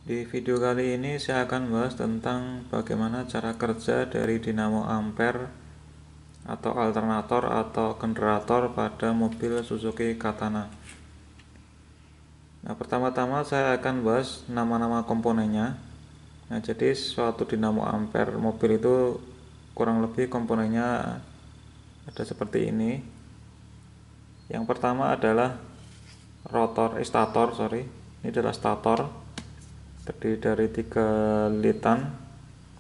Di video kali ini saya akan bahas tentang bagaimana cara kerja dari dinamo ampere atau alternator atau generator pada mobil Suzuki Katana. Nah, pertama-tama saya akan bahas nama-nama komponennya. Nah, jadi suatu dinamo ampere mobil itu kurang lebih komponennya ada seperti ini. Yang pertama adalah stator. Ini adalah stator, terdiri dari 3 litan,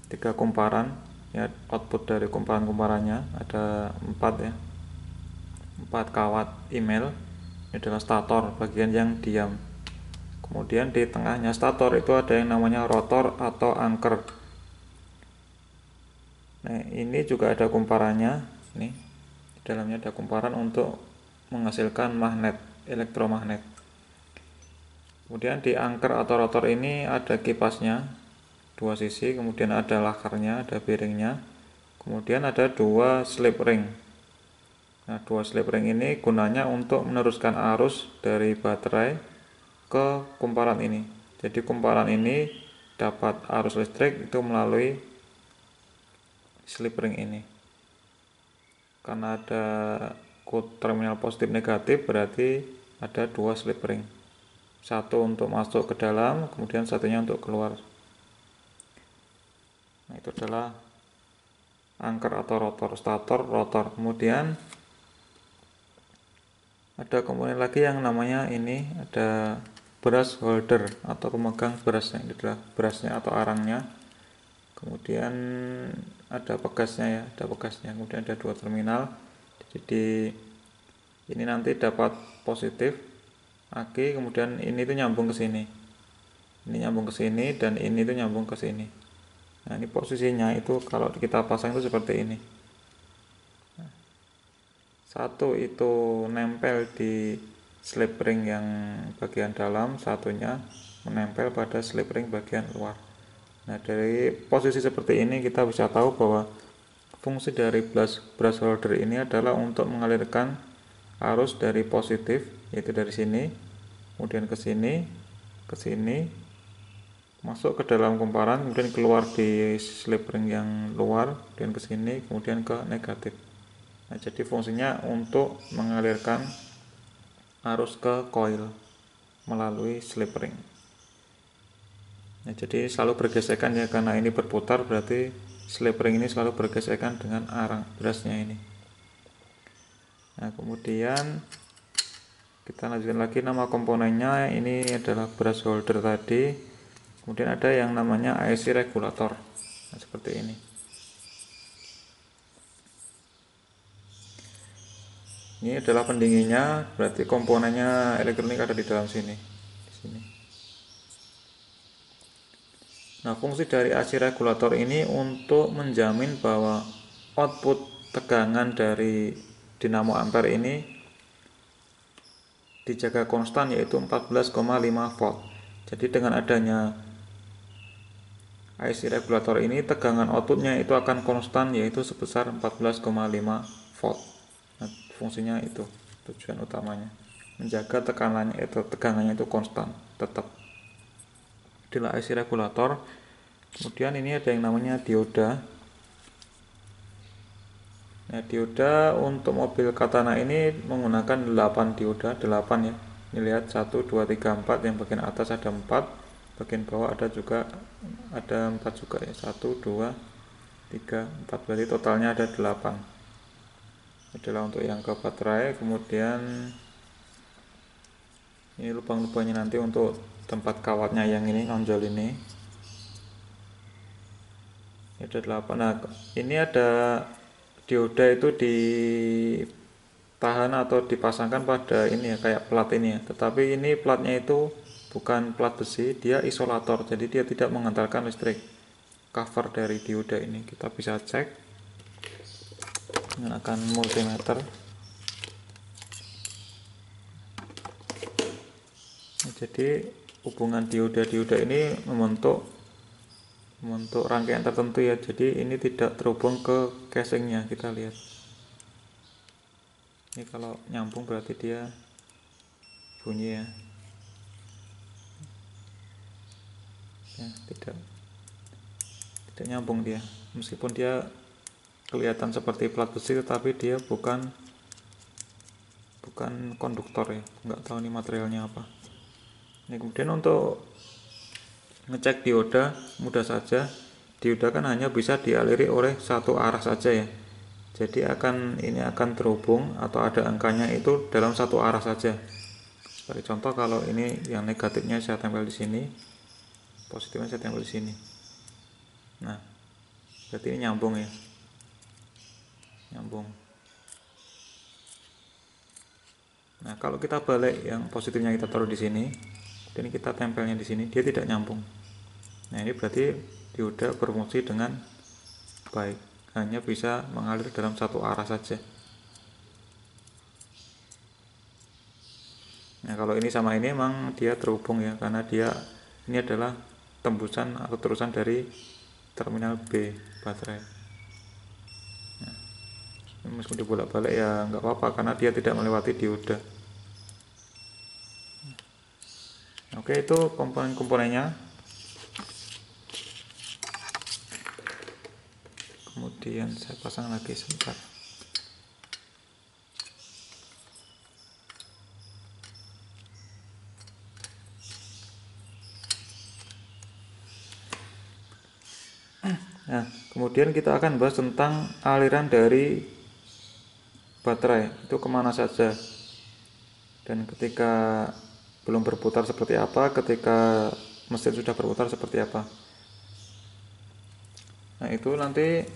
3 kumparan ya. Output dari kumparan-kumparannya ada 4 ya, 4 kawat email. Ini adalah stator, bagian yang diam. Kemudian di tengahnya stator itu ada yang namanya rotor atau anker. Nah, ini juga ada kumparannya. Nih, di dalamnya ada kumparan untuk menghasilkan magnet, elektromagnet. Kemudian di anker atau rotor ini ada kipasnya, 2 sisi, kemudian ada lakarnya, ada bearingnya, kemudian ada 2 slip ring. Nah, 2 slip ring ini gunanya untuk meneruskan arus dari baterai ke kumparan ini. Jadi kumparan ini dapat arus listrik itu melalui slip ring ini. Karena ada terminal positif negatif, berarti ada 2 slip ring. Satu untuk masuk ke dalam, kemudian satunya untuk keluar. Nah, itu adalah anker atau rotor, stator, rotor. Kemudian ada komponen lagi yang namanya ini, ada brush holder atau pemegang brushnya. Ini adalah brushnya atau arangnya. Kemudian ada pegasnya ya, ada pegasnya. Kemudian ada 2 terminal. Jadi ini nanti dapat positif aki, kemudian ini tuh nyambung ke sini. Ini nyambung ke sini dan ini tuh nyambung ke sini. Nah, ini posisinya itu kalau kita pasang itu seperti ini. Satu itu nempel di slip ring yang bagian dalam, satunya menempel pada slip ring bagian luar. Nah, dari posisi seperti ini kita bisa tahu bahwa fungsi dari brush holder ini adalah untuk mengalirkan arus dari positif, yaitu dari sini, kemudian ke sini, masuk ke dalam kumparan, kemudian keluar di slip ring yang luar, kemudian ke sini, kemudian ke negatif. Nah, jadi fungsinya untuk mengalirkan arus ke coil melalui slip ring. Nah, jadi selalu bergesekan ya, karena ini berputar berarti slip ring ini selalu bergesekan dengan arang brushnya ini. Nah, kemudian kita lanjutkan lagi nama komponennya. Ini adalah brush holder tadi. Kemudian ada yang namanya IC regulator. Nah, seperti ini. Ini adalah pendinginnya, berarti komponennya elektronik ada di dalam sini. Di sini. Nah, fungsi dari AC regulator ini untuk menjamin bahwa output tegangan dari dinamo ampere ini dijaga konstan, yaitu 14,5 volt. Jadi dengan adanya IC regulator ini, tegangan outputnya itu akan konstan, yaitu sebesar 14,5 volt. Nah, fungsinya itu, tujuan utamanya menjaga tegangannya itu konstan tetap. Inilah IC regulator. Kemudian ini ada yang namanya dioda. Nah, dioda untuk mobil Katana ini menggunakan 8 dioda, 8 ya. Ini lihat 1 2 3 4, yang bagian atas ada 4, bagian bawah ada 4 juga ya. 1 2 3 4, berarti totalnya ada 8. Adalah untuk yang ke baterai. Kemudian ini lubang-lubangnya nanti untuk tempat kawatnya yang ini nonjol ini. Ini ada 8. Nah, ini ada dioda itu ditahan atau dipasangkan pada ini ya, kayak plat ini ya. Tetapi ini platnya itu bukan plat besi, dia isolator. Jadi dia tidak mengantarkan listrik. Cover dari dioda ini kita bisa cek menggunakan multimeter. Nah, jadi hubungan dioda-dioda ini membentuk rangkaian tertentu ya. Jadi ini tidak terhubung ke casingnya. Kita lihat ini, kalau nyambung berarti dia bunyi ya. ya, tidak nyambung dia, meskipun dia kelihatan seperti plat besi tetapi dia bukan konduktor ya, nggak tahu ini materialnya apa. Ini kemudian untuk ngecek dioda mudah saja. Dioda kan hanya bisa dialiri oleh satu arah saja ya, jadi ini akan terhubung atau ada angkanya itu dalam satu arah saja. Sebagai contoh, kalau ini yang negatifnya saya tempel di sini, positifnya saya tempel di sini. Nah, berarti ini nyambung ya, nyambung. Nah, kalau kita balik yang positifnya kita taruh di sini, dan kita tempelnya di sini, dia tidak nyambung. Nah, ini berarti dioda berfungsi dengan baik, hanya bisa mengalir dalam satu arah saja. Nah, kalau ini sama ini emang dia terhubung ya, karena ini adalah tembusan atau terusan dari terminal B baterai. Nah, meskipun dibolak-balik ya nggak apa-apa, karena dia tidak melewati dioda. Oke, itu komponen-komponennya. Kemudian saya pasang lagi sebentar. Nah, kemudian kita akan bahas tentang aliran dari baterai itu kemana saja, dan ketika belum berputar seperti apa, ketika mesin sudah berputar seperti apa. Nah, itu nanti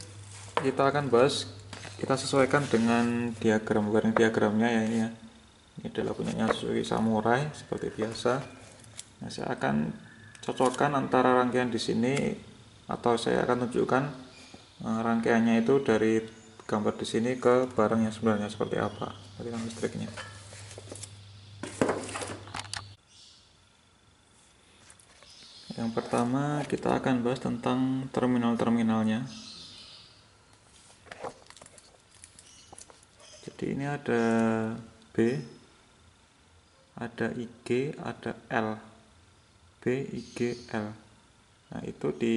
kita akan bahas, kita sesuaikan dengan diagram, bukan diagramnya ya ini ya. Ini adalah punyanya Suzuki Samurai seperti biasa. Nah, saya akan cocokkan antara rangkaian di sini, atau saya akan tunjukkan rangkaiannya itu dari gambar di sini ke barang yang sebenarnya seperti apa, aliran listriknya. Yang pertama kita akan bahas tentang terminal-terminalnya. Jadi ini ada B, ada IG, ada L. B, IG, L. Nah, itu di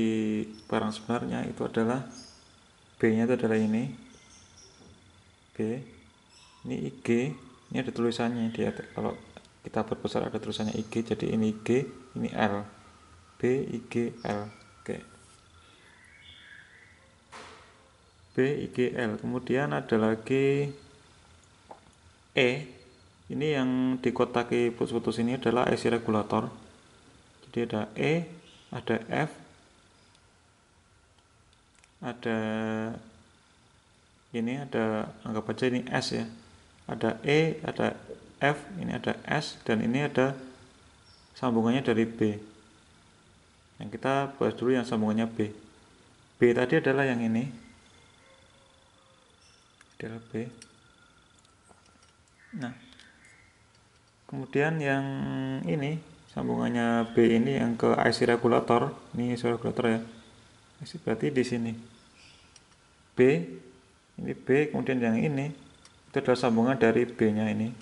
barang sebenarnya itu adalah B-nya itu adalah ini. B. Ini IG, ini ada tulisannya dia. Kalau kita perbesar ada tulisannya IG, jadi ini G, ini L. B, IG, L. Oke. B, IG, L. Kemudian ada lagi E. Ini yang dikotaki putus-putus ini adalah IC regulator. Jadi ada E, ada F, ada ini, ada anggap aja ini S ya. Ada E, ada F, ini ada S, dan ini ada sambungannya dari B. Yang kita bahas dulu yang sambungannya B. B tadi adalah yang ini. Adalah B. Nah, kemudian yang ini sambungannya B ini yang ke IC regulator. Ini IC regulator ya. Berarti di sini B, ini B, kemudian yang ini itu adalah sambungan dari B-nya ini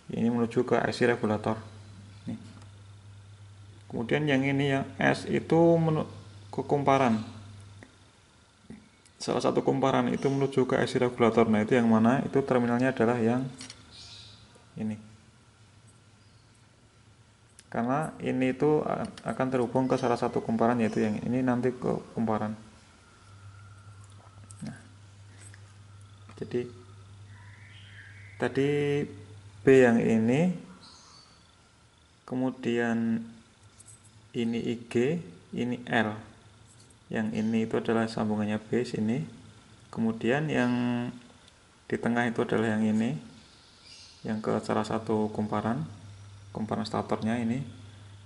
menuju ke IC regulator. Nih. Kemudian yang ini yang S itu ke kumparan. Salah satu kumparan itu menuju ke IC regulator. Nah, itu yang mana? Itu terminalnya adalah yang ini. Karena ini itu akan terhubung ke salah satu kumparan, yaitu yang ini nanti ke kumparan. Nah, jadi tadi B yang ini, kemudian ini IG, ini L. Yang ini itu adalah sambungannya B sini. Kemudian yang di tengah itu adalah yang ini, yang ke salah satu kumparan statornya ini.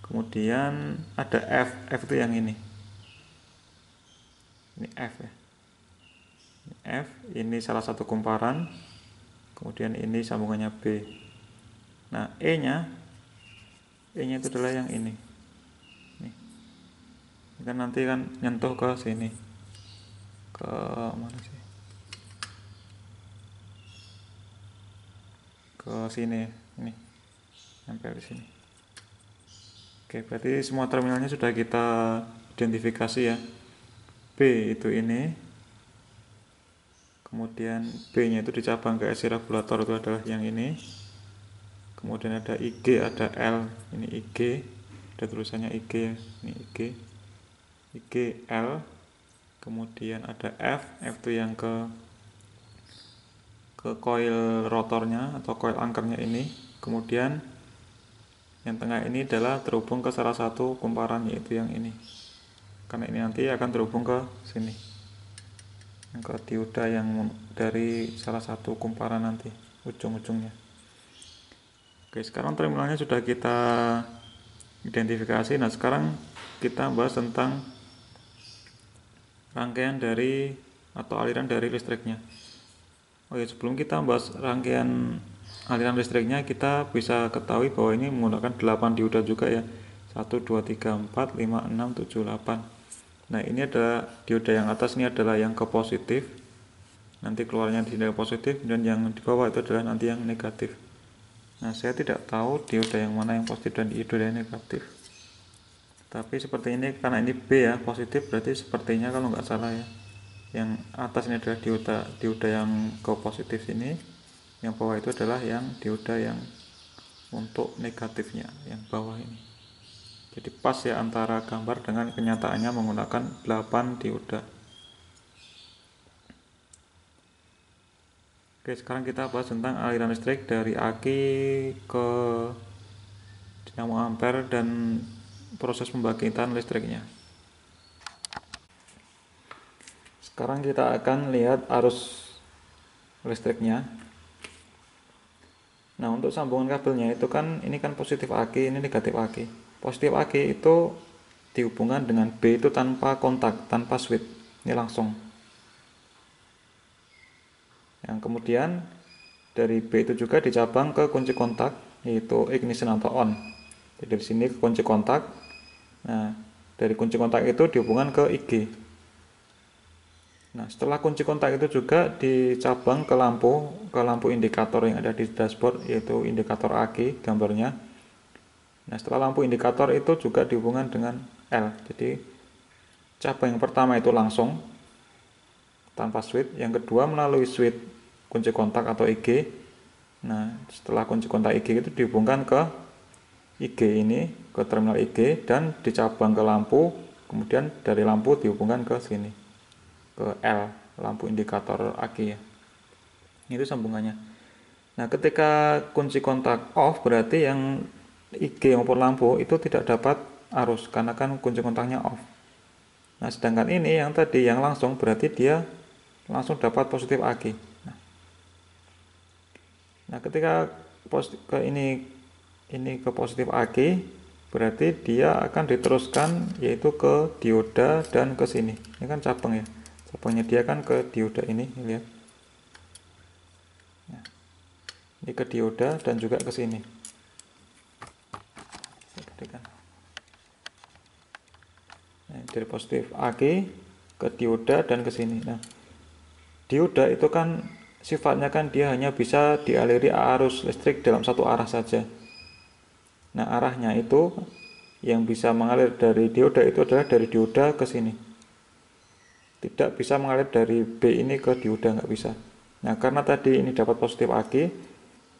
Kemudian ada F, F itu yang ini F ya. F ini salah satu kumparan, kemudian ini sambungannya B. Nah, E nya itu adalah yang ini. Nih. Kan nanti kan nyentuh ke sini, ke mana sih, ke sini, ini nempel di sini. Oke, berarti semua terminalnya sudah kita identifikasi ya. B itu ini, kemudian B-nya itu dicabang ke SI regulator itu adalah yang ini. Kemudian ada IG, ada L, ini IG, ada tulisannya IG ya, ini IG, IG L. Kemudian ada F, F itu yang ke coil rotornya atau coil angkernya ini. Kemudian yang tengah ini adalah terhubung ke salah satu kumparan, yaitu yang ini, karena ini nanti akan terhubung ke sini, ke dioda yang dari salah satu kumparan nanti ujung-ujungnya. Oke, sekarang terminalnya sudah kita identifikasi. Nah, sekarang kita bahas tentang rangkaian dari atau aliran dari listriknya. Oke, sebelum kita bahas rangkaian aliran listriknya, kita bisa ketahui bahwa ini menggunakan 8 dioda juga ya. 1, 2, 3, 4, 5, 6, 7, 8. Nah, ini adalah dioda yang atas, ini adalah yang ke positif. Nanti keluarnya di sini positif, dan yang di bawah itu adalah nanti yang negatif. Nah, saya tidak tahu dioda yang mana yang positif dan dioda yang negatif. Tapi seperti ini, karena ini B ya, positif, berarti sepertinya kalau nggak salah ya, yang atas ini adalah dioda yang ke positif ini, yang bawah itu adalah yang dioda yang untuk negatifnya, yang bawah ini. Jadi pas ya antara gambar dengan kenyataannya menggunakan 8 dioda. Oke, sekarang kita bahas tentang aliran listrik dari aki ke dinamo ampere dan proses pembangkitan listriknya. Sekarang kita akan lihat arus listriknya. Nah, untuk sambungan kabelnya itu kan ini kan positif aki, ini negatif aki. Positif aki itu dihubungkan dengan B itu tanpa kontak, tanpa switch. Ini langsung. Yang kemudian dari B itu juga dicabang ke kunci kontak, yaitu ignition atau on. Jadi dari sini ke kunci kontak. Nah, dari kunci kontak itu dihubungkan ke IG. Nah, setelah kunci kontak itu juga dicabang ke lampu indikator yang ada di dashboard, yaitu indikator aki gambarnya. Nah, setelah lampu indikator itu juga dihubungkan dengan L. Jadi cabang yang pertama itu langsung tanpa switch, yang kedua melalui switch kunci kontak atau IG. Nah, setelah kunci kontak IG itu dihubungkan ke IG ini, ke terminal IG, dan dicabang ke lampu, kemudian dari lampu dihubungkan ke sini, ke L, lampu indikator aki ya. Itu sambungannya. Nah, ketika kunci kontak off, berarti yang IG maupun lampu itu tidak dapat arus karena kan kunci kontaknya off. Nah, sedangkan ini yang tadi yang langsung, berarti dia langsung dapat positif aki. Nah, ketika ke ini ke positif aki, berarti dia akan diteruskan yaitu ke dioda dan ke sini. Ini kan cabang ya, cabangnya dia kan ke dioda ini, lihat. Nah, ini ke dioda dan juga ke sini. Nah, dari positif aki ke dioda dan ke sini. Nah, dioda itu kan sifatnya kan dia hanya bisa dialiri arus listrik dalam satu arah saja. Nah, arahnya itu yang bisa mengalir dari dioda itu adalah dari dioda ke sini. Tidak bisa mengalir dari B ini ke dioda, nggak bisa. Nah, karena tadi ini dapat positif aki,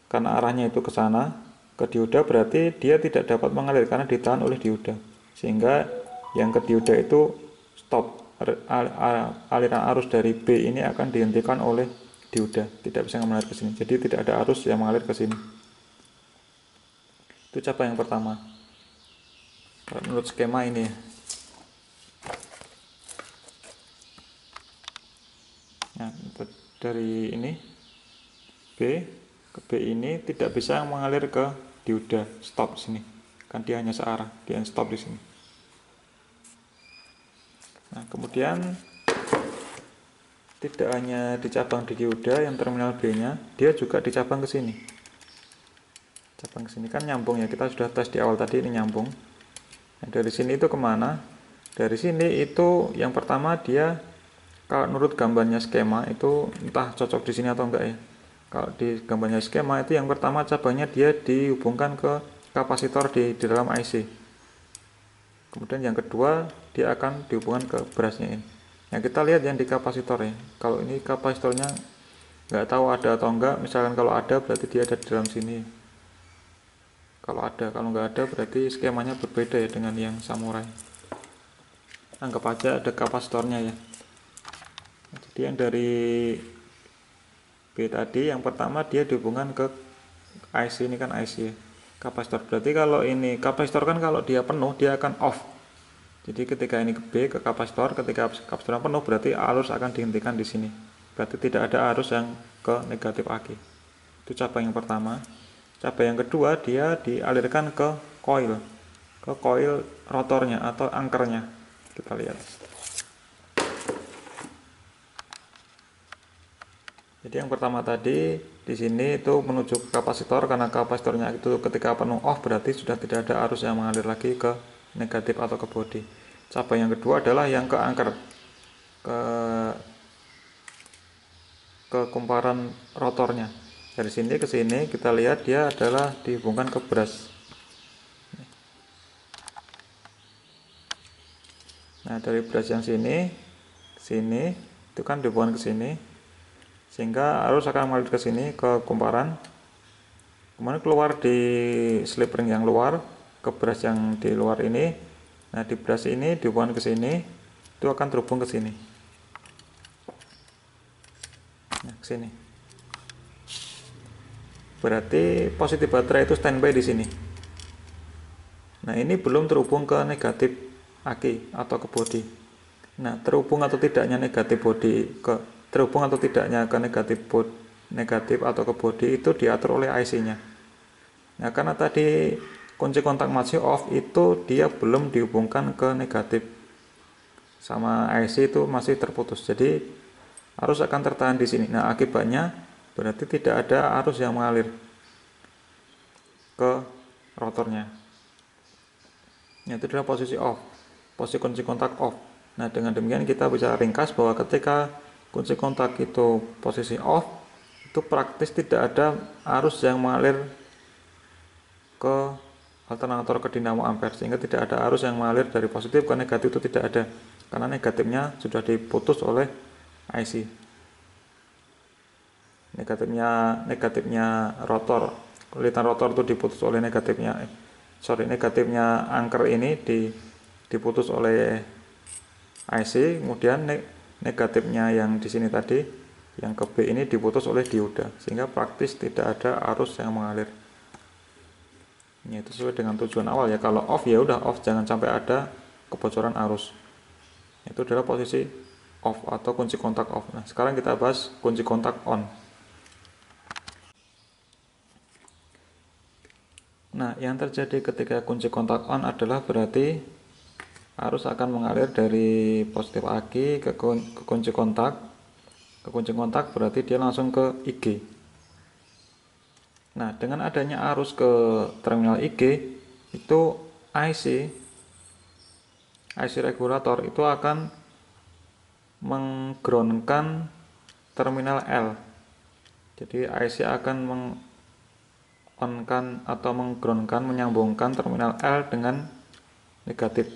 karena arahnya itu ke sana, ke dioda, berarti dia tidak dapat mengalir karena ditahan oleh dioda. Sehingga yang ke dioda itu stop. Aliran arus dari B ini akan dihentikan oleh dioda, tidak bisa mengalir ke sini. Jadi tidak ada arus yang mengalir ke sini. Itu cabang yang pertama. Menurut skema ini ya. Nah, dari ini B ke B ini tidak bisa mengalir ke dioda, stop di sini. Kan dia hanya searah, dia stop di sini. Nah, kemudian tidak hanya dicabang di dioda yang terminal B-nya, dia juga dicabang ke sini. Cabang ke sini kan nyambung ya, kita sudah tes di awal tadi, ini nyambung. Nah, dari sini itu kemana? Dari sini itu yang pertama dia, kalau menurut gambarnya skema itu entah cocok di sini atau enggak ya. Kalau di gambarnya skema itu yang pertama cabangnya dia dihubungkan ke kapasitor di dalam IC. Kemudian yang kedua dia akan dihubungkan ke brushnya ini. Nah kita lihat yang di kapasitor ya. Kalau ini kapasitornya nggak tahu ada atau enggak. Misalkan kalau ada berarti dia ada di dalam sini. Kalau ada, kalau nggak ada berarti skemanya berbeda ya dengan yang samurai. Anggap aja ada kapasitornya ya. Jadi yang dari B tadi yang pertama dia dihubungkan ke IC, ini kan IC ya, kapasitor. Berarti kalau ini kapasitor kan kalau dia penuh dia akan off. Jadi ketika ini ke B ke kapasitor, ketika kapasitor penuh berarti arus akan dihentikan di sini. Berarti tidak ada arus yang ke negatif aki. Itu cabang yang pertama. Cabang yang kedua dia dialirkan ke coil rotornya atau angkernya. Kita lihat. Jadi yang pertama tadi di sini itu menuju ke kapasitor, karena kapasitornya itu ketika penuh off berarti sudah tidak ada arus yang mengalir lagi ke negatif atau ke bodi. Cabang yang kedua adalah yang ke angker, ke kumparan rotornya. Dari sini ke sini kita lihat dia adalah dihubungkan ke brush. Nah dari brush yang sini itu kan dihubungkan ke sini, sehingga arus akan mengalir ke sini ke kumparan, kemudian keluar di slip ring yang luar ke brush yang di luar ini. Nah di brush ini dihubungkan ke sini, itu akan terhubung ke sini. Nah ke sini. Berarti positif baterai itu standby di sini. Nah ini belum terhubung ke negatif aki atau ke bodi. Nah terhubung atau tidaknya negatif bodi ke terhubung atau tidaknya ke negatif atau ke bodi itu diatur oleh IC-nya. Nah karena tadi kunci kontak masih off, itu dia belum dihubungkan ke negatif, sama IC itu masih terputus. Jadi arus akan tertahan di sini. Nah akibatnya berarti tidak ada arus yang mengalir ke rotornya. Itu adalah posisi off, posisi kunci kontak off. Nah dengan demikian kita bisa ringkas bahwa ketika kunci kontak itu posisi off, itu praktis tidak ada arus yang mengalir ke alternator ke dinamo ampere, sehingga tidak ada arus yang mengalir dari positif ke negatif, itu tidak ada, karena negatifnya sudah diputus oleh IC. Negatifnya rotor, kulitan rotor itu diputus oleh negatifnya angker ini diputus oleh IC, kemudian negatifnya yang di sini tadi yang ke B ini diputus oleh dioda, sehingga praktis tidak ada arus yang mengalir. Ini itu sesuai dengan tujuan awal ya. Kalau off ya udah off, jangan sampai ada kebocoran arus. Itu adalah posisi off atau kunci kontak off. Nah sekarang kita bahas kunci kontak on. Nah yang terjadi ketika kunci kontak on adalah berarti arus akan mengalir dari positif aki ke kunci kontak. Ke kunci kontak berarti dia langsung ke IG. Nah dengan adanya arus ke terminal IG, itu IC regulator itu akan menggroundkan terminal L. Jadi IC akan on-kan atau menggroundkan, menyambungkan terminal L dengan negatif.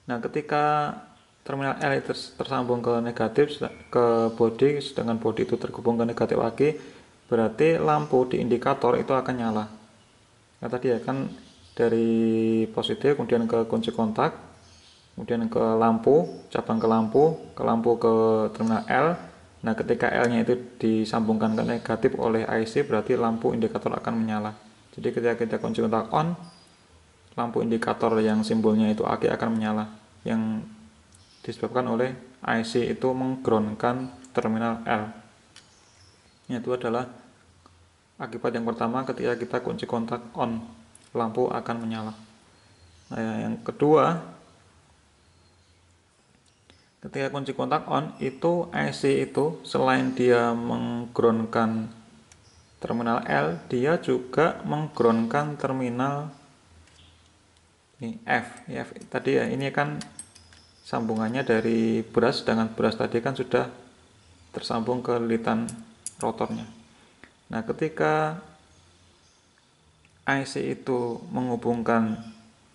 Nah ketika terminal L itu tersambung ke negatif, ke bodi, sedangkan bodi itu terhubung ke negatif aki, berarti lampu di indikator itu akan nyala. Nah tadi ya kan dari positif kemudian ke kunci kontak, kemudian ke lampu, cabang ke lampu ke terminal L. Nah ketika L nya itu disambungkan ke negatif oleh IC, berarti lampu indikator akan menyala. Jadi ketika kita kunci kontak on, lampu indikator yang simbolnya itu aki akan menyala, yang disebabkan oleh IC itu menggroundkan terminal L. Itu adalah akibat yang pertama ketika kita kunci kontak on, lampu akan menyala. Nah yang kedua, ketika kunci kontak on itu IC itu selain dia menggroundkan terminal L, dia juga menggroundkan terminal ini F. Tadi ya ini kan sambungannya dari brush, dengan brush tadi kan sudah tersambung ke lilitan rotornya. Nah ketika IC itu menghubungkan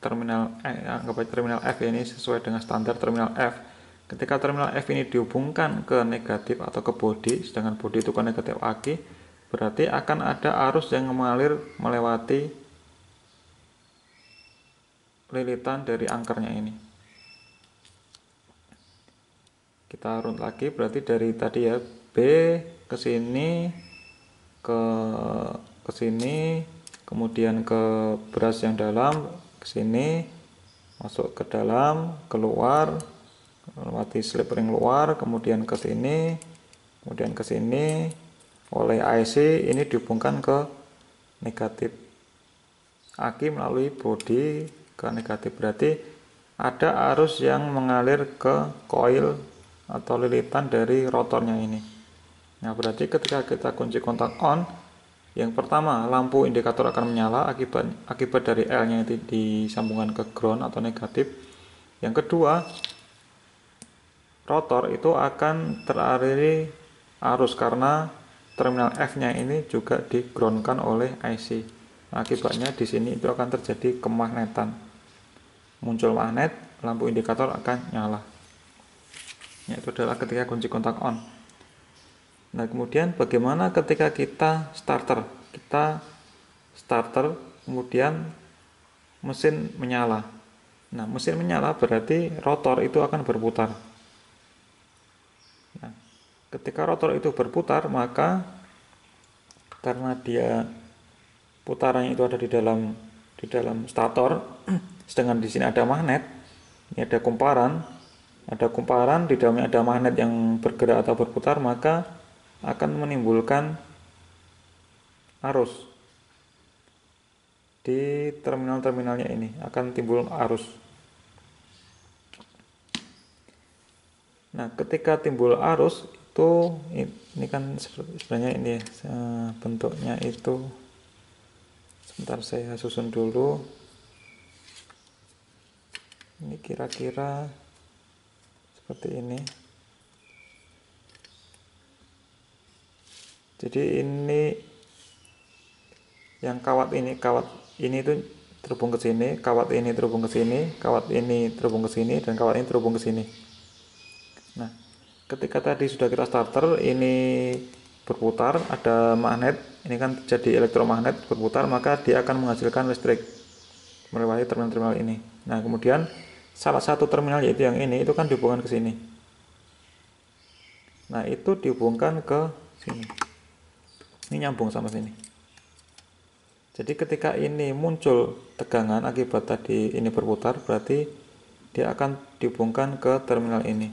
anggap aja terminal F ini sesuai dengan standar terminal F. Ketika terminal F ini dihubungkan ke negatif atau ke bodi, sedangkan bodi itu ke negatif aki, berarti akan ada arus yang mengalir melewati lilitan dari angkernya ini. Kita run lagi, berarti dari tadi ya, B ke sini, ke sini, kemudian ke beras yang dalam, ke sini, masuk ke dalam, keluar, melewati slip ring luar, kemudian ke sini, kemudian ke sini, oleh IC ini dihubungkan ke negatif aki melalui bodi ke negatif. Berarti ada arus yang mengalir ke koil atau lilitan dari rotornya ini. Nah, berarti ketika kita kunci kontak on, yang pertama lampu indikator akan menyala akibat dari L-nya itu disambungkan ke ground atau negatif. Yang kedua, rotor itu akan teraliri arus karena terminal F-nya ini juga di-groundkan oleh IC. Nah, akibatnya di sini itu akan terjadi kemagnetan. Muncul magnet, lampu indikator akan nyala. Ya, itu adalah ketika kunci kontak on. Nah, kemudian bagaimana ketika kita starter? Kita starter, kemudian mesin menyala. Nah, mesin menyala berarti rotor itu akan berputar. Nah, ketika rotor itu berputar, maka karena dia putarannya itu ada di dalam stator, sedangkan di sini ada magnet, ini ada kumparan, di dalamnya ada magnet yang bergerak atau berputar, maka akan menimbulkan arus di terminal-terminalnya ini, akan timbul arus. Nah, ketika timbul arus itu, ini kan sebenarnya ini bentuknya itu, sebentar saya susun dulu. Ini kira-kira seperti ini. Jadi ini yang kawat ini itu terhubung ke sini, kawat ini terhubung ke sini, kawat ini terhubung ke sini, dan kawat ini terhubung ke sini. Nah, ketika tadi sudah kita starter, ini berputar, ada magnet, ini kan jadi elektromagnet berputar, maka dia akan menghasilkan listrik melewati terminal-terminal ini. Nah, kemudian salah satu terminal yaitu yang ini itu kan dihubungkan ke sini. Nah, itu dihubungkan ke sini. Ini nyambung sama sini. Jadi ketika ini muncul tegangan akibat tadi ini berputar, berarti dia akan dihubungkan ke terminal ini.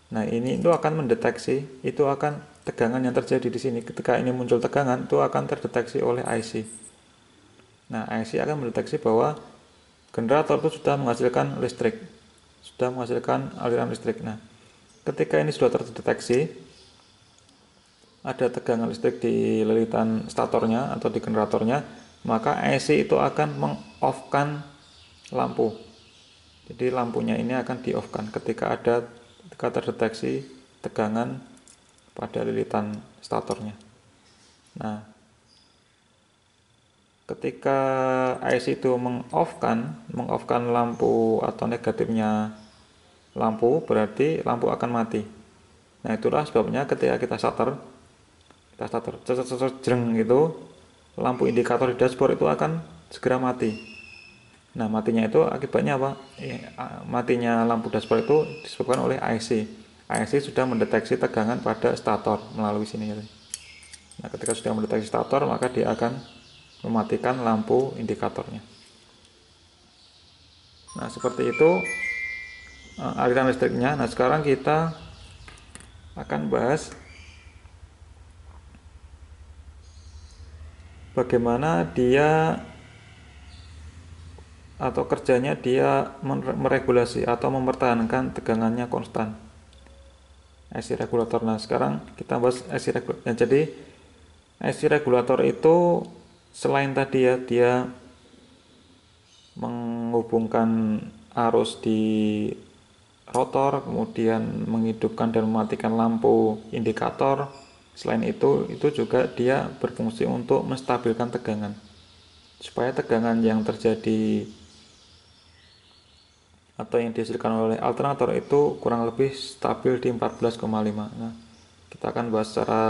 Nah, ini itu akan mendeteksi, itu akan tegangan yang terjadi di sini. Ketika ini muncul tegangan, itu akan terdeteksi oleh IC. Nah, IC akan mendeteksi bahwa generator itu sudah menghasilkan listrik, sudah menghasilkan aliran listrik. Nah, ketika ini sudah terdeteksi, ada tegangan listrik di lilitan statornya atau di generatornya, maka IC itu akan meng-off-kan lampu. Jadi lampunya ini akan di-off-kan ketika terdeteksi tegangan pada lilitan statornya. Nah, ketika IC itu meng-off-kan lampu atau negatifnya lampu, berarti lampu akan mati. Nah, itulah sebabnya ketika kita starter jreng gitu, lampu indikator di dashboard itu akan segera mati. Nah, matinya itu akibatnya apa? Matinya lampu dashboard itu disebabkan oleh IC. IC sudah mendeteksi tegangan pada stator melalui sini. Nah, ketika sudah mendeteksi stator, maka dia akan mematikan lampu indikatornya. Nah, seperti itu aliran listriknya. Nah, sekarang kita akan bahas bagaimana dia atau kerjanya dia meregulasi atau mempertahankan tegangannya konstan. IC regulator. Nah, sekarang kita bahas IC regulator. Nah, jadi IC regulator itu selain tadi ya, dia menghubungkan arus di rotor, kemudian menghidupkan dan mematikan lampu indikator. Selain itu juga dia berfungsi untuk menstabilkan tegangan, supaya tegangan yang terjadi atau yang dihasilkan oleh alternator itu kurang lebih stabil di 14,5. Nah, kita akan bahas secara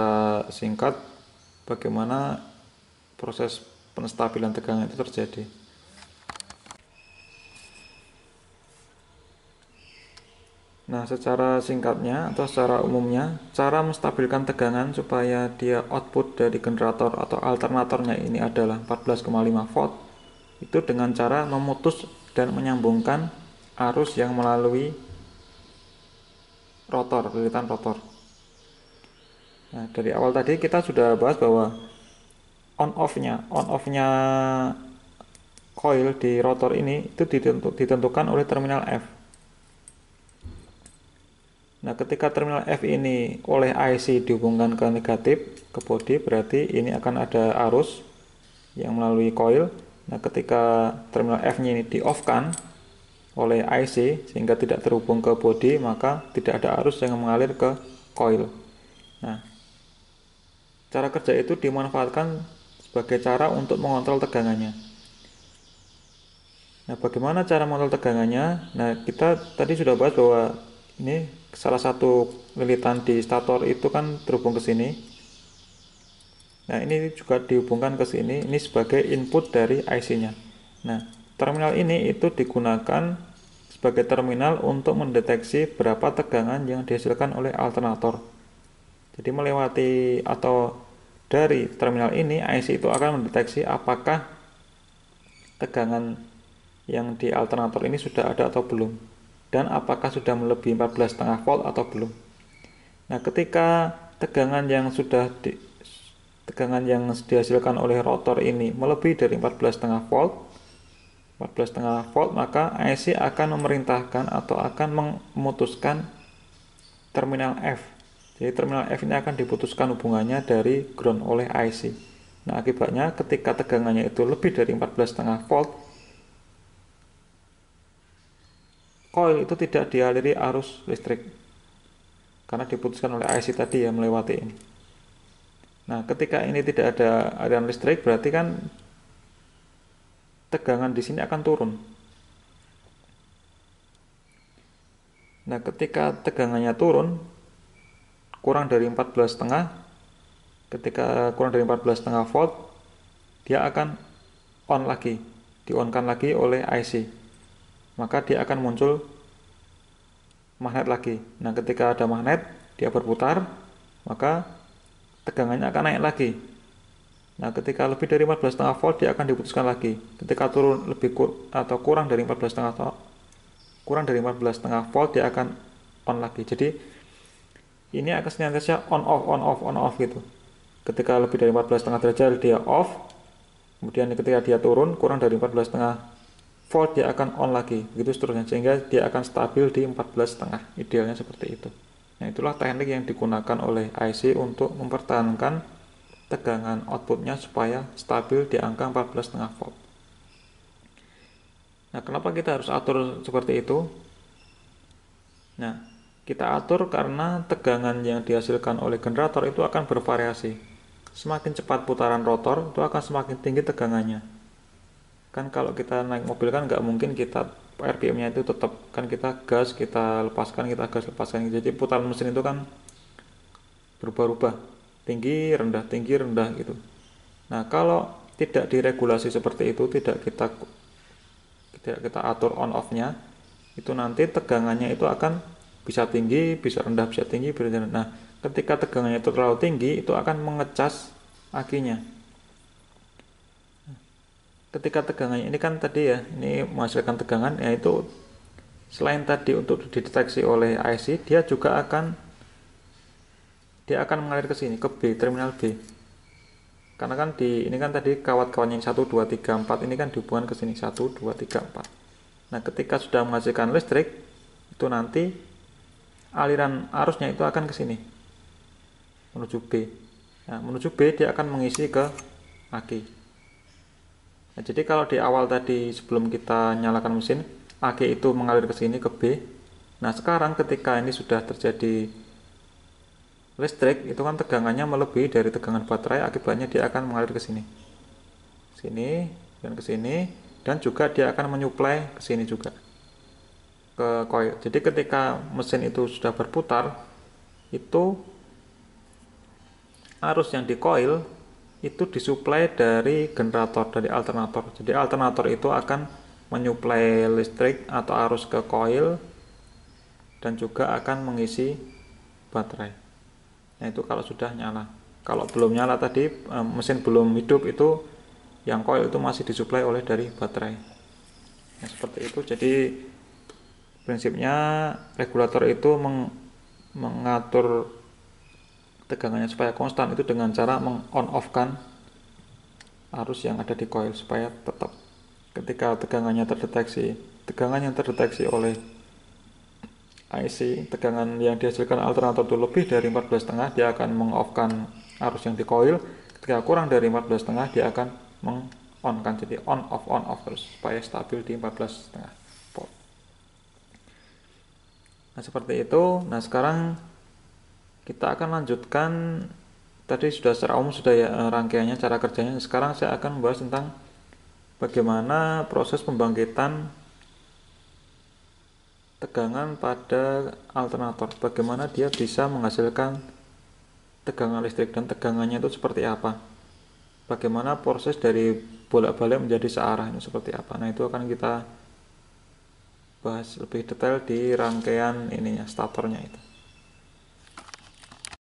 singkat bagaimana proses penstabilan tegangan itu terjadi. Nah, secara singkatnya atau secara umumnya, cara menstabilkan tegangan supaya dia output dari generator atau alternatornya ini adalah 14,5 volt itu dengan cara memutus dan menyambungkan arus yang melalui rotor, lilitan rotor. Nah, dari awal tadi kita sudah bahas bahwa on-off-nya coil di rotor ini itu ditentukan oleh terminal F. Nah, ketika terminal F ini oleh IC dihubungkan ke negatif, ke body, berarti ini akan ada arus yang melalui coil. Nah, ketika terminal F-nya ini di-off-kan oleh IC sehingga tidak terhubung ke body, maka tidak ada arus yang mengalir ke coil. Nah, cara kerja itu dimanfaatkan sebagai cara untuk mengontrol tegangannya. Nah, bagaimana cara mengontrol tegangannya? Nah, kita tadi sudah bahas bahwa ini salah satu lilitan di stator itu kan terhubung ke sini. Nah, ini juga dihubungkan ke sini. Ini sebagai input dari IC-nya. Nah, terminal ini itu digunakan sebagai terminal untuk mendeteksi berapa tegangan yang dihasilkan oleh alternator. Jadi melewati atau dari terminal ini IC itu akan mendeteksi apakah tegangan yang di alternator ini sudah ada atau belum, dan apakah sudah melebihi 14,5 volt atau belum. Nah, ketika tegangan yang dihasilkan oleh rotor ini melebihi dari 14,5 volt, maka IC akan memerintahkan atau akan memutuskan terminal F. Jadi terminal F ini akan diputuskan hubungannya dari ground oleh IC. Nah, akibatnya ketika tegangannya itu lebih dari 14,5 volt, coil itu tidak dialiri arus listrik karena diputuskan oleh IC tadi ya, melewati ini. Nah, ketika ini tidak ada aliran listrik, berarti kan tegangan di sini akan turun. Nah, ketika tegangannya turun kurang dari 14,5, ketika kurang dari 14,5 volt, dia akan on lagi, di-on-kan lagi oleh IC. Maka dia akan muncul magnet lagi. Nah, ketika ada magnet, dia berputar, maka tegangannya akan naik lagi. Nah, ketika lebih dari 14,5 volt, dia akan diputuskan lagi. Ketika turun atau kurang dari 14,5 volt, dia akan on lagi. Jadi ini akan senantiasa on off gitu. Ketika lebih dari 14,5 derajat dia off. Kemudian ketika dia turun kurang dari 14,5 volt, dia akan on lagi, begitu seterusnya, sehingga dia akan stabil di 14,5, idealnya seperti itu. Nah, itulah teknik yang digunakan oleh IC untuk mempertahankan tegangan outputnya supaya stabil di angka 14,5 volt. Nah, kenapa kita harus atur seperti itu? Nah, kita atur karena tegangan yang dihasilkan oleh generator itu akan bervariasi. Semakin cepat putaran rotor, itu akan semakin tinggi tegangannya. Kan kalau kita naik mobil kan nggak mungkin kita RPM-nya itu tetap, kan kita gas, kita lepaskan, jadi putaran mesin itu kan berubah-ubah, tinggi rendah gitu. Nah, kalau tidak diregulasi seperti itu, tidak kita atur on off-nya, itu nanti tegangannya itu akan bisa tinggi, bisa rendah, bisa tinggi, bisa rendah. Nah, ketika tegangannya itu terlalu tinggi, itu akan mengecas akinya. Ketika tegangannya ini kan tadi ya, ini menghasilkan tegangan, yaitu selain tadi untuk dideteksi oleh IC, dia akan mengalir ke sini, ke B, terminal B. Karena kan ini kan tadi kawat-kawatnya 1, 2, 3, 4 ini kan dihubungkan ke sini 1, 2, 3, 4. Nah, ketika sudah menghasilkan listrik, itu nanti aliran arusnya itu akan ke sini menuju B. Nah, menuju B dia akan mengisi ke aki. Nah, jadi kalau di awal tadi sebelum kita nyalakan mesin, AC itu mengalir ke sini ke B. Nah, sekarang ketika ini sudah terjadi listrik, itu kan tegangannya melebihi dari tegangan baterai, akibatnya dia akan mengalir ke sini. Sini dan ke sini, dan juga dia akan menyuplai ke sini juga. ke coil. Jadi ketika mesin itu sudah berputar, itu arus yang di coil itu disuplai dari generator, dari alternator. Jadi alternator itu akan menyuplai listrik atau arus ke coil dan juga akan mengisi baterai. Nah itu kalau sudah nyala. Kalau belum nyala tadi, mesin belum hidup, itu yang coil itu masih disuplai oleh dari baterai. Nah seperti itu. Jadi prinsipnya regulator itu mengatur tegangannya supaya konstan itu dengan cara meng-on off kan arus yang ada di coil supaya tetap ketika tegangan yang terdeteksi oleh IC, tegangan yang dihasilkan alternator itu lebih dari 14,5, dia akan meng-off-kan arus yang di coil. Ketika kurang dari 14,5, dia akan meng-on kan, jadi on off terus supaya stabil di 14,5 volt. Nah seperti itu. Nah sekarang kita akan lanjutkan, tadi sudah secara umum sudah ya rangkaiannya, cara kerjanya. Sekarang saya akan membahas tentang bagaimana proses pembangkitan tegangan pada alternator, bagaimana dia bisa menghasilkan tegangan listrik dan tegangannya itu seperti apa, bagaimana proses dari bolak-balik menjadi searah itu seperti apa. Nah itu akan kita bahas lebih detail di rangkaian ininya, statornya itu.